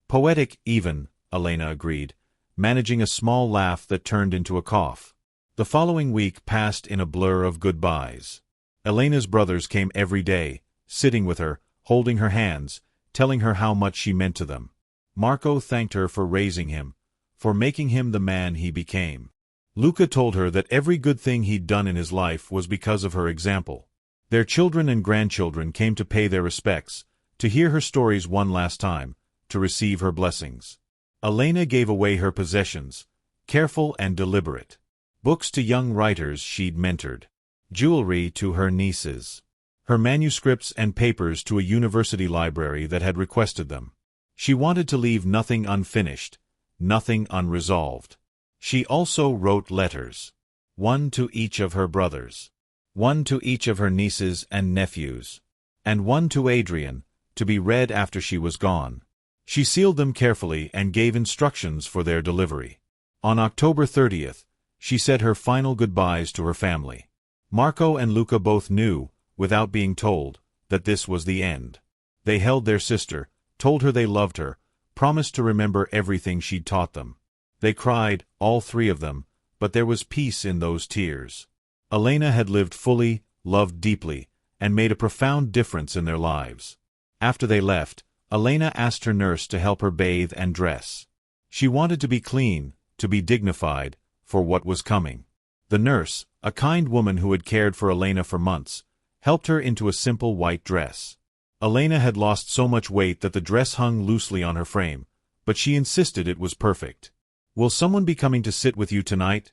"Poetic even," Elena agreed, managing a small laugh that turned into a cough. The following week passed in a blur of goodbyes. Elena's brothers came every day, sitting with her, holding her hands, telling her how much she meant to them. Marco thanked her for raising him, for making him the man he became. Luca told her that every good thing he'd done in his life was because of her example. Their children and grandchildren came to pay their respects, to hear her stories one last time, to receive her blessings. Elena gave away her possessions, careful and deliberate. Books to young writers she'd mentored. Jewelry to her nieces. Her manuscripts and papers to a university library that had requested them. She wanted to leave nothing unfinished, nothing unresolved. She also wrote letters. One to each of her brothers. One to each of her nieces and nephews. And one to Adrian, to be read after she was gone. She sealed them carefully and gave instructions for their delivery. On October 30th, She said her final goodbyes to her family. Marco and Luca both knew, without being told, that this was the end. They held their sister, told her they loved her, promised to remember everything she'd taught them. They cried, all three of them, but there was peace in those tears. Elena had lived fully, loved deeply, and made a profound difference in their lives. After they left, Elena asked her nurse to help her bathe and dress. She wanted to be clean, to be dignified, for what was coming. The nurse, a kind woman who had cared for Elena for months, helped her into a simple white dress. Elena had lost so much weight that the dress hung loosely on her frame, but she insisted it was perfect. "Will someone be coming to sit with you tonight?"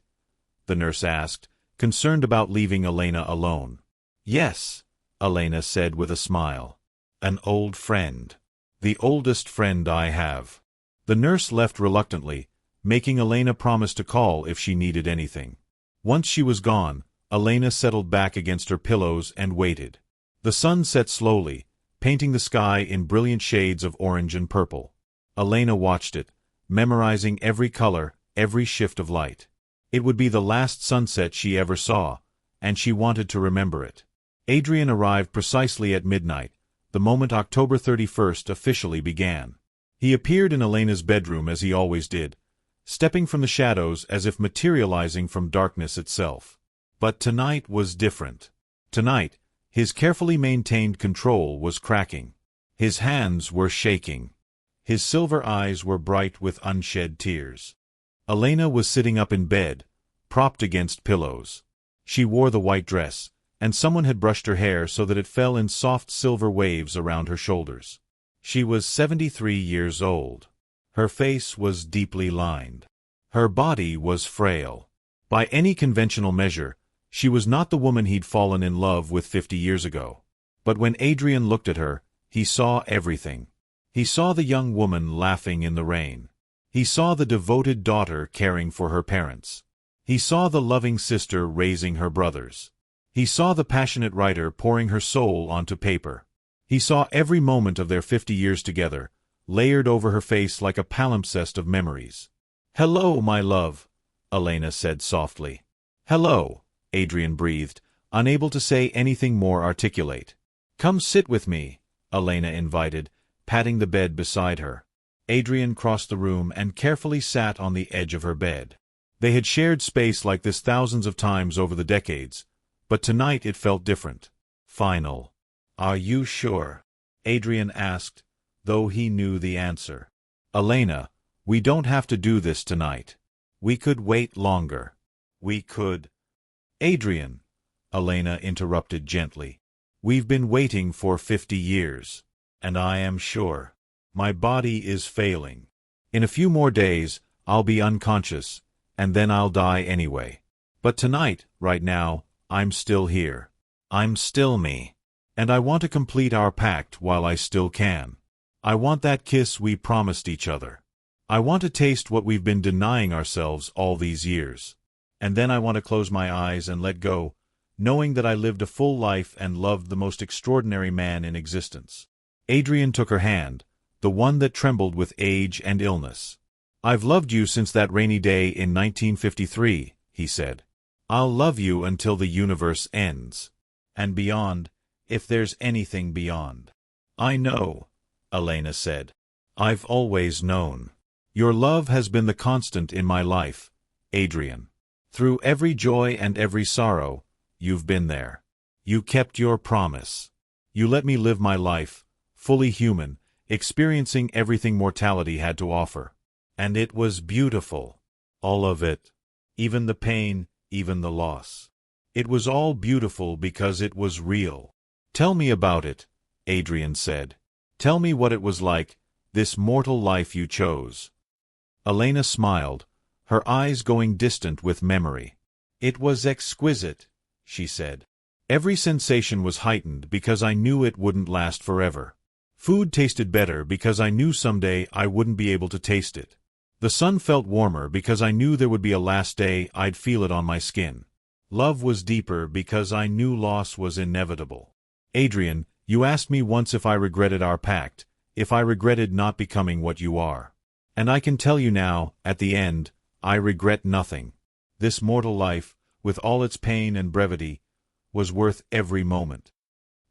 the nurse asked, concerned about leaving Elena alone. "Yes," Elena said with a smile. "An old friend. The oldest friend I have." The nurse left reluctantly, making Elena promise to call if she needed anything. Once she was gone, Elena settled back against her pillows and waited. The sun set slowly, painting the sky in brilliant shades of orange and purple. Elena watched it, memorizing every color, every shift of light. It would be the last sunset she ever saw, and she wanted to remember it. Adrian arrived precisely at midnight, the moment October 31st officially began. He appeared in Elena's bedroom as he always did, stepping from the shadows as if materializing from darkness itself. But tonight was different. Tonight, his carefully maintained control was cracking. His hands were shaking. His silver eyes were bright with unshed tears. Elena was sitting up in bed, propped against pillows. She wore the white dress, and someone had brushed her hair so that it fell in soft silver waves around her shoulders. She was 73 years old. Her face was deeply lined. Her body was frail. By any conventional measure, she was not the woman he'd fallen in love with 50 years ago. But when Adrian looked at her, he saw everything. He saw the young woman laughing in the rain. He saw the devoted daughter caring for her parents. He saw the loving sister raising her brothers. He saw the passionate writer pouring her soul onto paper. He saw every moment of their 50 years together, layered over her face like a palimpsest of memories. "Hello, my love," Elena said softly. "Hello," Adrian breathed, unable to say anything more articulate. "Come sit with me," Elena invited, patting the bed beside her. Adrian crossed the room and carefully sat on the edge of her bed. They had shared space like this thousands of times over the decades, but tonight it felt different. Final. "Are you sure?" Adrian asked, though he knew the answer. "Elena, we don't have to do this tonight. We could wait longer. We could—" "Adrian," Elena interrupted gently. "We've been waiting for 50 years. And I am sure. My body is failing. In a few more days, I'll be unconscious, and then I'll die anyway. But tonight, right now, I'm still here. I'm still me. And I want to complete our pact while I still can. I want that kiss we promised each other. I want to taste what we've been denying ourselves all these years. And then I want to close my eyes and let go, knowing that I lived a full life and loved the most extraordinary man in existence." Adrian took her hand, the one that trembled with age and illness. "I've loved you since that rainy day in 1953, he said. "I'll love you until the universe ends. And beyond, if there's anything beyond." "I know," Elena said. "I've always known. Your love has been the constant in my life, Adrian. Through every joy and every sorrow, you've been there. You kept your promise. You let me live my life, fully human, experiencing everything mortality had to offer. And it was beautiful. All of it. Even the pain, even the loss. It was all beautiful because it was real." "Tell me about it," Adrian said. "Tell me what it was like, this mortal life you chose." Elena smiled, her eyes going distant with memory. "It was exquisite," she said. "Every sensation was heightened because I knew it wouldn't last forever. Food tasted better because I knew someday I wouldn't be able to taste it. The sun felt warmer because I knew there would be a last day I'd feel it on my skin. Love was deeper because I knew loss was inevitable. Adrian, you asked me once if I regretted our pact, if I regretted not becoming what you are. And I can tell you now, at the end, I regret nothing. This mortal life, with all its pain and brevity, was worth every moment.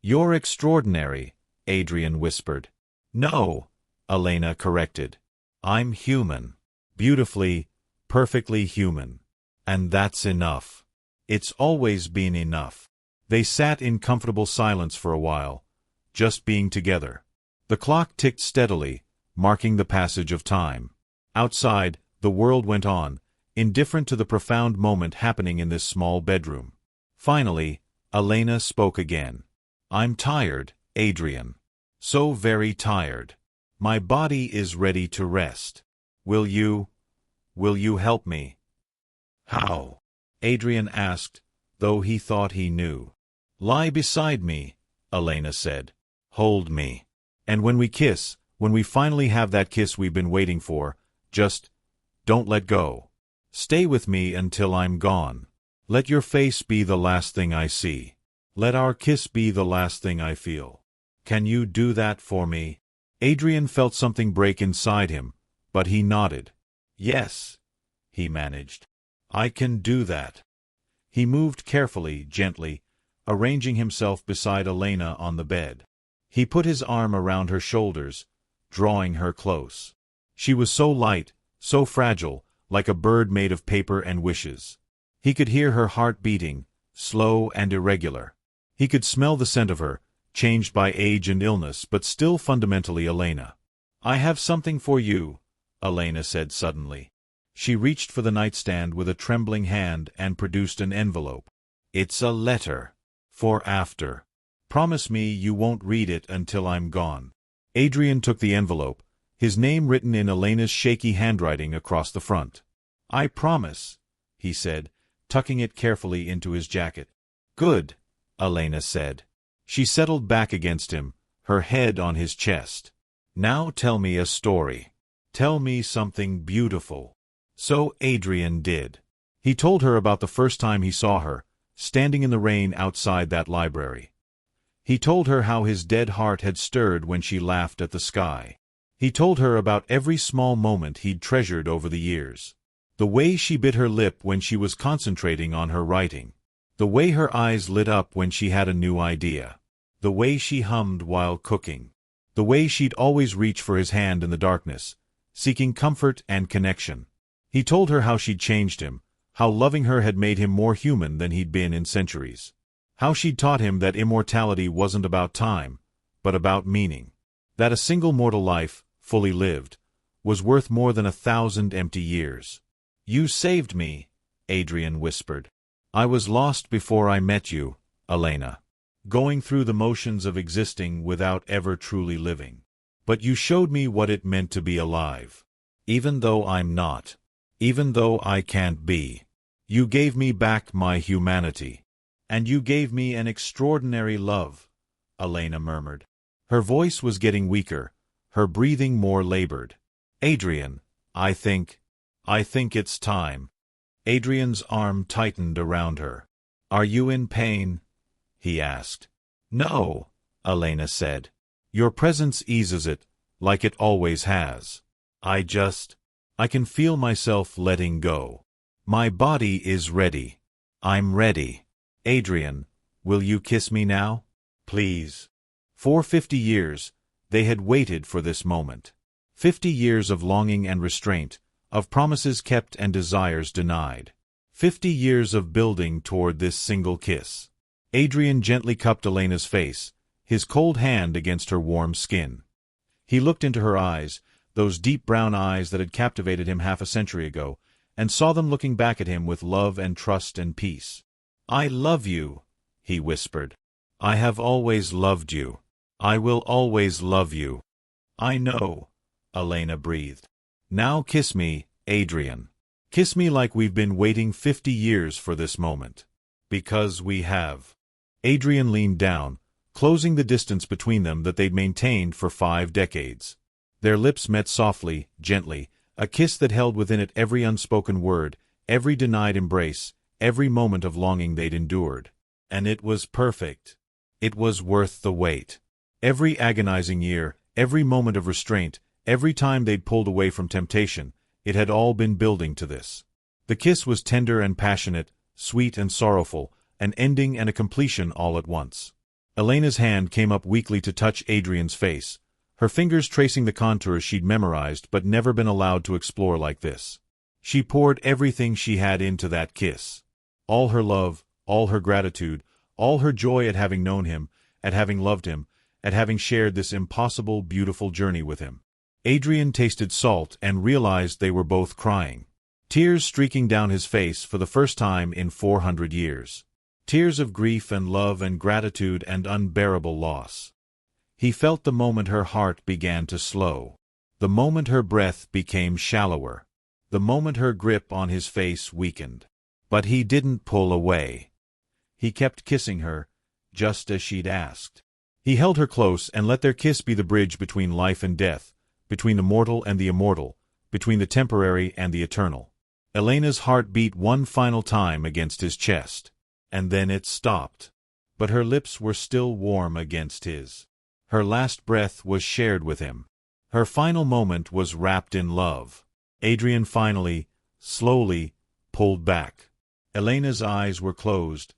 "You're extraordinary," Adrian whispered. "No," Elena corrected. "I'm human. Beautifully, perfectly human. And that's enough. It's always been enough." They sat in comfortable silence for a while, just being together. The clock ticked steadily, marking the passage of time. Outside, the world went on, indifferent to the profound moment happening in this small bedroom. Finally, Elena spoke again. "I'm tired, Adrian. So very tired. My body is ready to rest. Will you help me?" "How?" Adrian asked, though he thought he knew. "Lie beside me," Elena said. "Hold me. And when we kiss, when we finally have that kiss we've been waiting for, just don't let go. Stay with me until I'm gone. Let your face be the last thing I see. Let our kiss be the last thing I feel. Can you do that for me?" Adrian felt something break inside him, but he nodded. "Yes," he managed. "I can do that." He moved carefully, gently, arranging himself beside Elena on the bed. He put his arm around her shoulders, drawing her close. She was so light, so fragile, like a bird made of paper and wishes. He could hear her heart beating, slow and irregular. He could smell the scent of her, changed by age and illness, but still fundamentally Elena. "I have something for you," Elena said suddenly. She reached for the nightstand with a trembling hand and produced an envelope. "It's a letter. For after. Promise me you won't read it until I'm gone." Adrian took the envelope, his name written in Elena's shaky handwriting across the front. "I promise," he said, tucking it carefully into his jacket. "Good," Elena said. She settled back against him, her head on his chest. "Now tell me a story. Tell me something beautiful." So Adrian did. He told her about the first time he saw her, standing in the rain outside that library. He told her how his dead heart had stirred when she laughed at the sky. He told her about every small moment he'd treasured over the years. The way she bit her lip when she was concentrating on her writing. The way her eyes lit up when she had a new idea. The way she hummed while cooking. The way she'd always reach for his hand in the darkness, seeking comfort and connection. He told her how she'd changed him, how loving her had made him more human than he'd been in centuries. How she'd taught him that immortality wasn't about time, but about meaning. That a single mortal life, fully lived, was worth more than 1,000 empty years. "You saved me," Adrian whispered. "I was lost before I met you, Elena. Going through the motions of existing without ever truly living. But you showed me what it meant to be alive. Even though I'm not. Even though I can't be. You gave me back my humanity. And you gave me an extraordinary love," Elena murmured. Her voice was getting weaker, her breathing more labored. "Adrian, I think it's time." Adrian's arm tightened around her. "Are you in pain?" he asked. "No," Elena said. "Your presence eases it, like it always has. I can feel myself letting go. My body is ready. I'm ready. Adrian, will you kiss me now? Please." For 50 years, they had waited for this moment. 50 years of longing and restraint, of promises kept and desires denied. 50 years of building toward this single kiss. Adrian gently cupped Elena's face, his cold hand against her warm skin. He looked into her eyes, those deep brown eyes that had captivated him half a century ago, and saw them looking back at him with love and trust and peace. "I love you," he whispered. "I have always loved you. I will always love you." "I know," Elena breathed. "Now kiss me, Adrian. Kiss me like we've been waiting 50 years for this moment. Because we have." Adrian leaned down, closing the distance between them that they'd maintained for 5 decades. Their lips met softly, gently, a kiss that held within it every unspoken word, every denied embrace, every moment of longing they'd endured. And it was perfect. It was worth the wait. Every agonizing year, every moment of restraint, every time they'd pulled away from temptation, it had all been building to this. The kiss was tender and passionate, sweet and sorrowful, an ending and a completion all at once. Elena's hand came up weakly to touch Adrian's face, her fingers tracing the contours she'd memorized but never been allowed to explore like this. She poured everything she had into that kiss. All her love, all her gratitude, all her joy at having known him, at having loved him, at having shared this impossible, beautiful journey with him. Adrian tasted salt and realized they were both crying. Tears streaking down his face for the first time in 400 years. Tears of grief and love and gratitude and unbearable loss. He felt the moment her heart began to slow. The moment her breath became shallower. The moment her grip on his face weakened. But he didn't pull away. He kept kissing her, just as she'd asked. He held her close and let their kiss be the bridge between life and death, between the mortal and the immortal, between the temporary and the eternal. Elena's heart beat one final time against his chest, and then it stopped. But her lips were still warm against his. Her last breath was shared with him. Her final moment was wrapped in love. Adrian finally, slowly, pulled back. Elena's eyes were closed,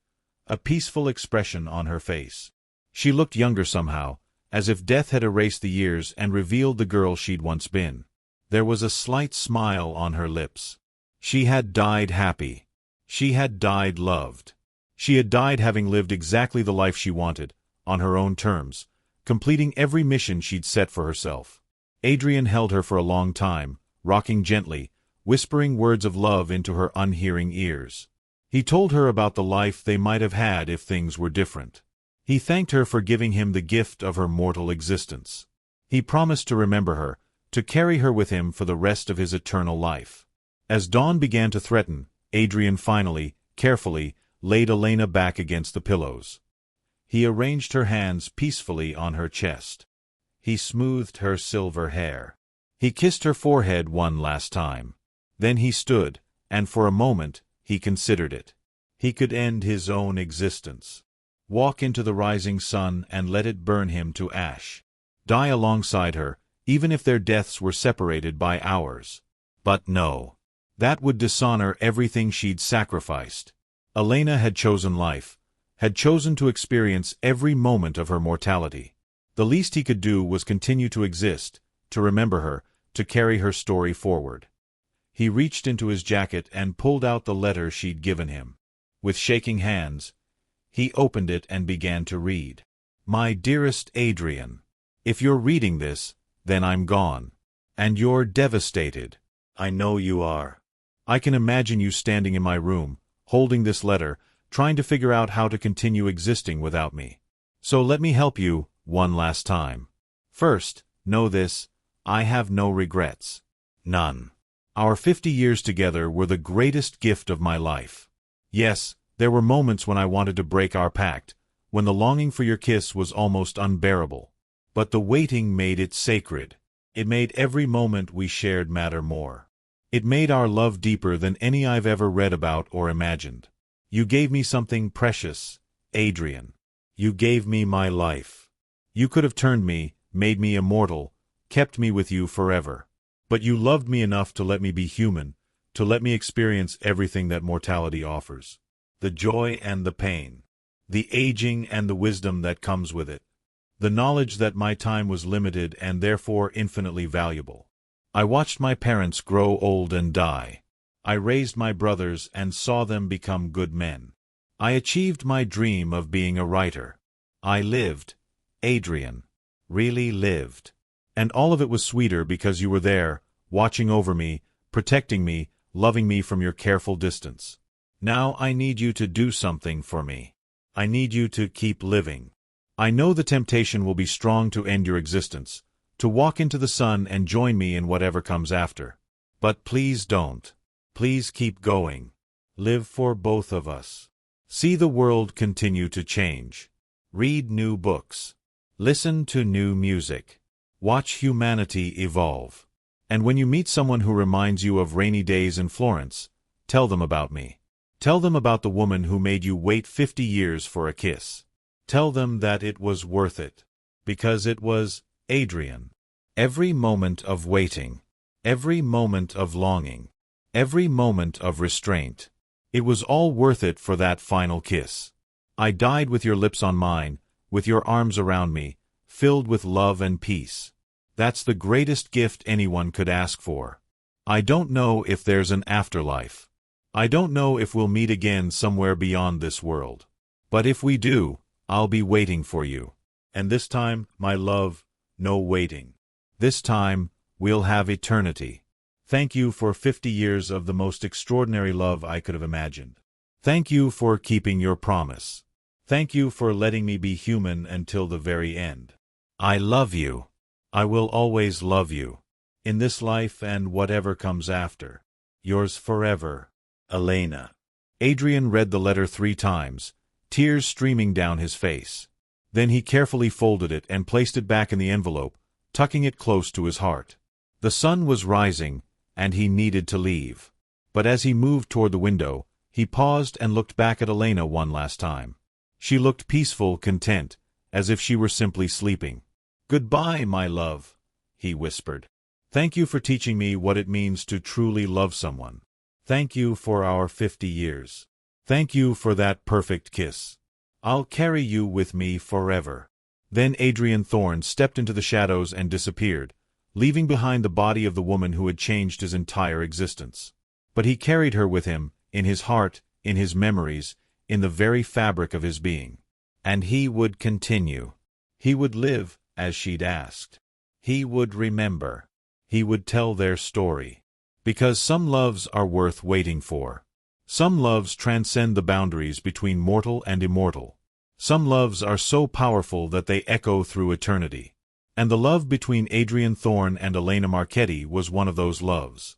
a peaceful expression on her face. She looked younger somehow, as if death had erased the years and revealed the girl she'd once been. There was a slight smile on her lips. She had died happy. She had died loved. She had died having lived exactly the life she wanted, on her own terms, completing every mission she'd set for herself. Adrian held her for a long time, rocking gently, whispering words of love into her unhearing ears. He told her about the life they might have had if things were different. He thanked her for giving him the gift of her mortal existence. He promised to remember her, to carry her with him for the rest of his eternal life. As dawn began to threaten, Adrian finally, carefully, laid Elena back against the pillows. He arranged her hands peacefully on her chest. He smoothed her silver hair. He kissed her forehead one last time. Then he stood, and for a moment, he considered it. He could end his own existence. Walk into the rising sun and let it burn him to ash. Die alongside her, even if their deaths were separated by hours. But no. That would dishonor everything she'd sacrificed. Elena had chosen life, had chosen to experience every moment of her mortality. The least he could do was continue to exist, to remember her, to carry her story forward. He reached into his jacket and pulled out the letter she'd given him. With shaking hands, he opened it and began to read. My dearest Adrian, if you're reading this, then I'm gone. And you're devastated. I know you are. I can imagine you standing in my room, holding this letter, trying to figure out how to continue existing without me. So let me help you, one last time. First, know this, I have no regrets. None. Our 50 years together were the greatest gift of my life. Yes, there were moments when I wanted to break our pact, when the longing for your kiss was almost unbearable. But the waiting made it sacred. It made every moment we shared matter more. It made our love deeper than any I've ever read about or imagined. You gave me something precious, Adrian. You gave me my life. You could have turned me, made me immortal, kept me with you forever. But you loved me enough to let me be human, to let me experience everything that mortality offers. The joy and the pain. The aging and the wisdom that comes with it. The knowledge that my time was limited and therefore infinitely valuable. I watched my parents grow old and die. I raised my brothers and saw them become good men. I achieved my dream of being a writer. I lived, Adrian. Really lived. And all of it was sweeter because you were there, watching over me, protecting me, loving me from your careful distance. Now I need you to do something for me. I need you to keep living. I know the temptation will be strong to end your existence, to walk into the sun and join me in whatever comes after. But please don't. Please keep going. Live for both of us. See the world continue to change. Read new books. Listen to new music. Watch humanity evolve. And when you meet someone who reminds you of rainy days in Florence, tell them about me. Tell them about the woman who made you wait 50 years for a kiss. Tell them that it was worth it. Because it was, Adrian. Every moment of waiting. Every moment of longing. every moment of restraint. It was all worth it for that final kiss. I died with your lips on mine, with your arms around me, filled with love and peace. That's the greatest gift anyone could ask for. I don't know if there's an afterlife. I don't know if we'll meet again somewhere beyond this world. But if we do, I'll be waiting for you. And this time, my love, no waiting. This time, we'll have eternity. Thank you for 50 years of the most extraordinary love I could have imagined. Thank you for keeping your promise. Thank you for letting me be human until the very end. I love you. I will always love you. In this life and whatever comes after. Yours forever, Elena. Adrian read the letter 3 times, tears streaming down his face. Then he carefully folded it and placed it back in the envelope, tucking it close to his heart. The sun was rising, and he needed to leave. But as he moved toward the window, he paused and looked back at Elena one last time. She looked peaceful, content, as if she were simply sleeping. "Goodbye, my love," he whispered. "Thank you for teaching me what it means to truly love someone. Thank you for our 50 years. Thank you for that perfect kiss. I'll carry you with me forever." Then Adrian Thorne stepped into the shadows and disappeared, leaving behind the body of the woman who had changed his entire existence. But he carried her with him, in his heart, in his memories, in the very fabric of his being. And he would continue. He would live as she'd asked. He would remember. He would tell their story. Because some loves are worth waiting for. Some loves transcend the boundaries between mortal and immortal. Some loves are so powerful that they echo through eternity. And the love between Adrian Thorne and Elena Marchetti was one of those loves.